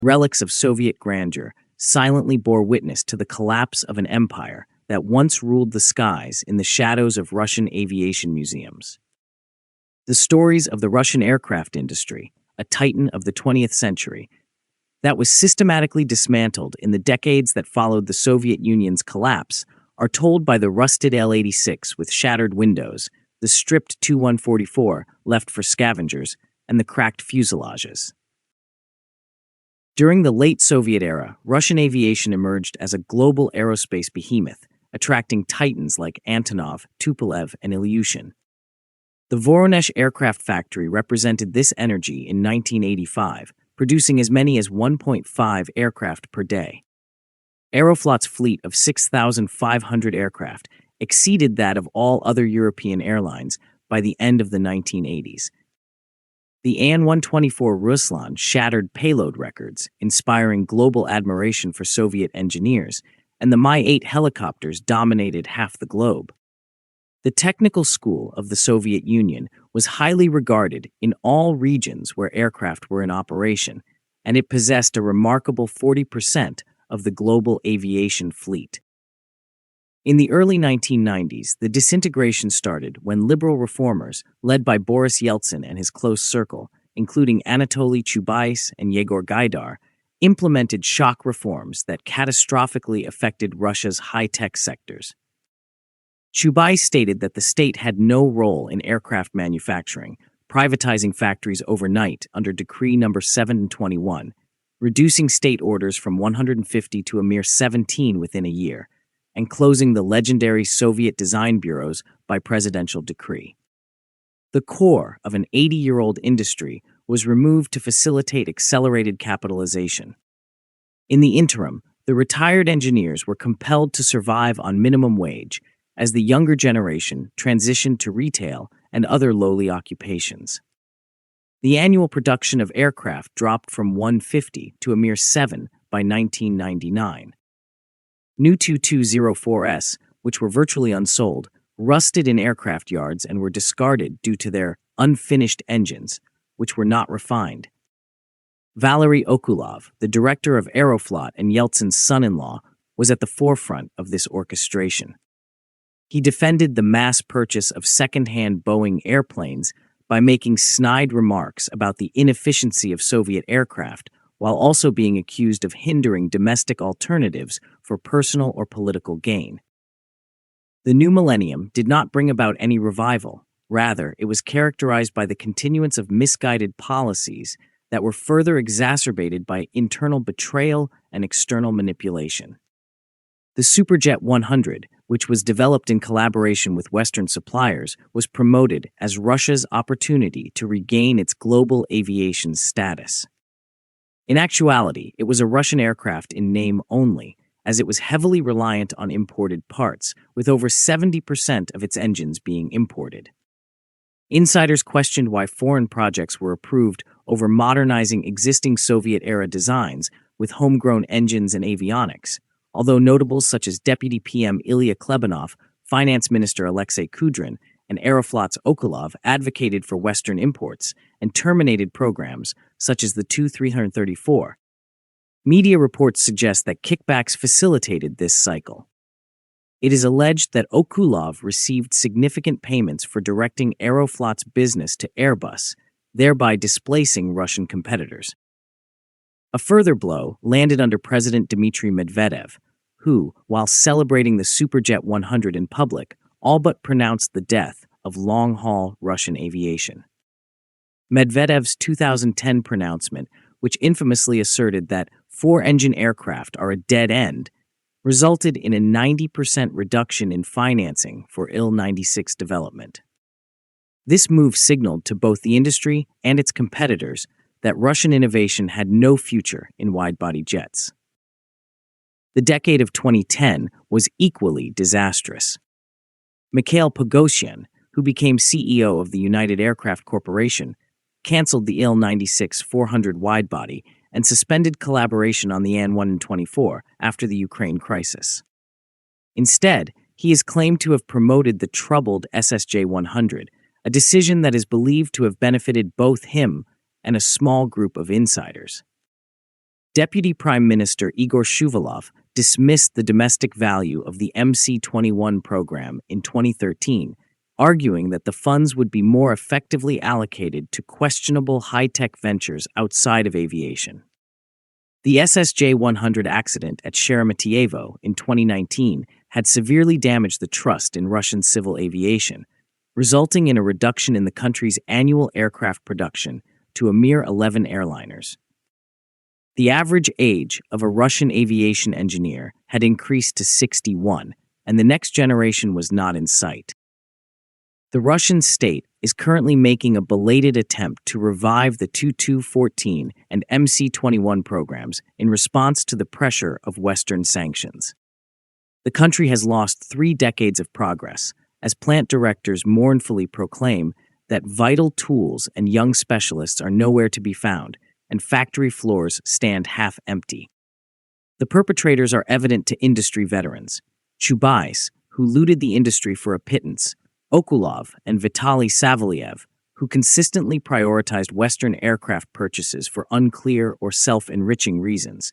relics of Soviet grandeur, silently bore witness to the collapse of an empire that once ruled the skies in the shadows of Russian aviation museums. The stories of the Russian aircraft industry, a titan of the 20th century, that was systematically dismantled in the decades that followed the Soviet Union's collapse, are told by the rusted Il-86 with shattered windows, the stripped Tu-144 left for scavengers, and the cracked fuselages. During the late Soviet era, Russian aviation emerged as a global aerospace behemoth, attracting titans like Antonov, Tupolev, and Ilyushin. The Voronezh aircraft factory represented this energy in 1985, producing as many as 1.5 aircraft per day. Aeroflot's fleet of 6,500 aircraft exceeded that of all other European airlines by the end of the 1980s. The An-124 Ruslan shattered payload records, inspiring global admiration for Soviet engineers, and the Mi-8 helicopters dominated half the globe. The technical school of the Soviet Union was highly regarded in all regions where aircraft were in operation, and it possessed a remarkable 40% of the global aviation fleet. In the early 1990s, the disintegration started when liberal reformers, led by Boris Yeltsin and his close circle, including Anatoly Chubais and Yegor Gaidar, implemented shock reforms that catastrophically affected Russia's high-tech sectors. Chubais stated that the state had no role in aircraft manufacturing, privatizing factories overnight under Decree No. 721, reducing state orders from 150 to a mere 17 within a year, and closing the legendary Soviet design bureaus by presidential decree. The core of an 80-year-old industry was removed to facilitate accelerated capitalization. In the interim, the retired engineers were compelled to survive on minimum wage as the younger generation transitioned to retail and other lowly occupations. The annual production of aircraft dropped from 150 to a mere 7 by 1999. New Tu-204s, which were virtually unsold, rusted in aircraft yards and were discarded due to their unfinished engines, which were not refined. Valery Okulov, the director of Aeroflot and Yeltsin's son-in-law, was at the forefront of this orchestration. He defended the mass purchase of second-hand Boeing airplanes by making snide remarks about the inefficiency of Soviet aircraft, while also being accused of hindering domestic alternatives for personal or political gain. The new millennium did not bring about any revival. Rather, it was characterized by the continuance of misguided policies that were further exacerbated by internal betrayal and external manipulation. The Superjet 100, which was developed in collaboration with Western suppliers, was promoted as Russia's opportunity to regain its global aviation status. In actuality, it was a Russian aircraft in name only, as it was heavily reliant on imported parts, with over 70% of its engines being imported. Insiders questioned why foreign projects were approved over modernizing existing Soviet-era designs with homegrown engines and avionics, although notables such as Deputy PM Ilya Klebanov, Finance Minister Alexei Kudrin, and Aeroflot's Okulov advocated for Western imports and terminated programs such as the Tu-334. Media reports suggest that kickbacks facilitated this cycle. It is alleged that Okulov received significant payments for directing Aeroflot's business to Airbus, thereby displacing Russian competitors. A further blow landed under President Dmitry Medvedev, who, while celebrating the Superjet 100 in public, all but pronounced the death of long-haul Russian aviation. Medvedev's 2010 pronouncement, which infamously asserted that four-engine aircraft are a dead end, resulted in a 90% reduction in financing for Il-96 development. This move signaled to both the industry and its competitors that Russian innovation had no future in wide-body jets. The decade of 2010 was equally disastrous. Mikhail Pogosyan, who became CEO of the United Aircraft Corporation, canceled the Il-96-400 widebody and suspended collaboration on the An-124 after the Ukraine crisis. Instead, he is claimed to have promoted the troubled SSJ-100, a decision that is believed to have benefited both him and a small group of insiders. Deputy Prime Minister Igor Shuvalov dismissed the domestic value of the MC-21 program in 2013, arguing that the funds would be more effectively allocated to questionable high-tech ventures outside of aviation. The SSJ-100 accident at Sheremetyevo in 2019 had severely damaged the trust in Russian civil aviation, resulting in a reduction in the country's annual aircraft production to a mere 11 airliners. The average age of a Russian aviation engineer had increased to 61, and the next generation was not in sight. The Russian state is currently making a belated attempt to revive the Tu-14 and MC-21 programs in response to the pressure of Western sanctions. The country has lost 3 decades of progress, as plant directors mournfully proclaim that vital tools and young specialists are nowhere to be found, and factory floors stand half empty. The perpetrators are evident to industry veterans: Chubais, who looted the industry for a pittance; Okulov and Vitaly Savelyev, who consistently prioritized Western aircraft purchases for unclear or self-enriching reasons;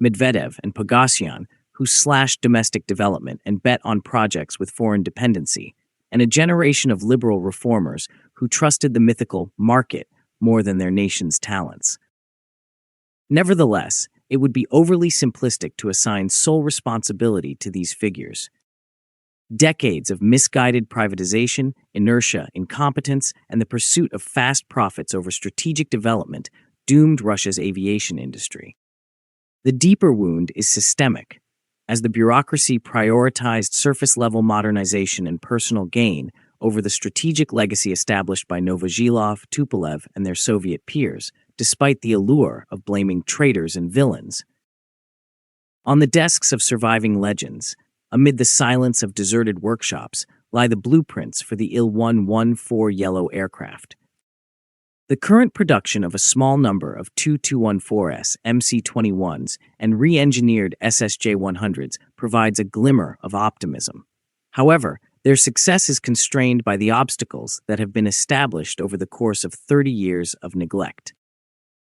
Medvedev and Pogosyan, who slashed domestic development and bet on projects with foreign dependency; and a generation of liberal reformers who trusted the mythical market more than their nation's talents. Nevertheless, it would be overly simplistic to assign sole responsibility to these figures. Decades of misguided privatization, inertia, incompetence, and the pursuit of fast profits over strategic development doomed Russia's aviation industry. The deeper wound is systemic, as the bureaucracy prioritized surface-level modernization and personal gain over the strategic legacy established by Novozhilov, Tupolev, and their Soviet peers, despite the allure of blaming traitors and villains. On the desks of surviving legends, amid the silence of deserted workshops, lie the blueprints for the Il-114 yellow aircraft. The current production of a small number of Tu-214S MC-21s and re-engineered SSJ-100s provides a glimmer of optimism. However, their success is constrained by the obstacles that have been established over the course of 30 years of neglect.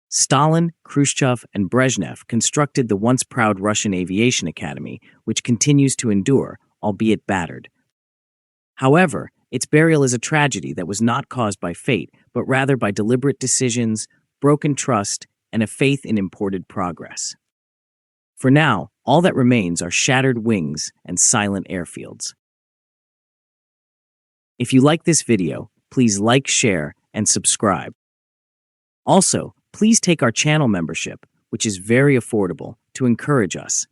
Stalin, Khrushchev, and Brezhnev constructed the once proud Russian Aviation Academy, which continues to endure, albeit battered. However, its burial is a tragedy that was not caused by fate, but rather by deliberate decisions, broken trust, and a faith in imported progress. For now, all that remains are shattered wings and silent airfields. If you like this video, please like, share, and subscribe. Also, please take our channel membership, which is very affordable, to encourage us.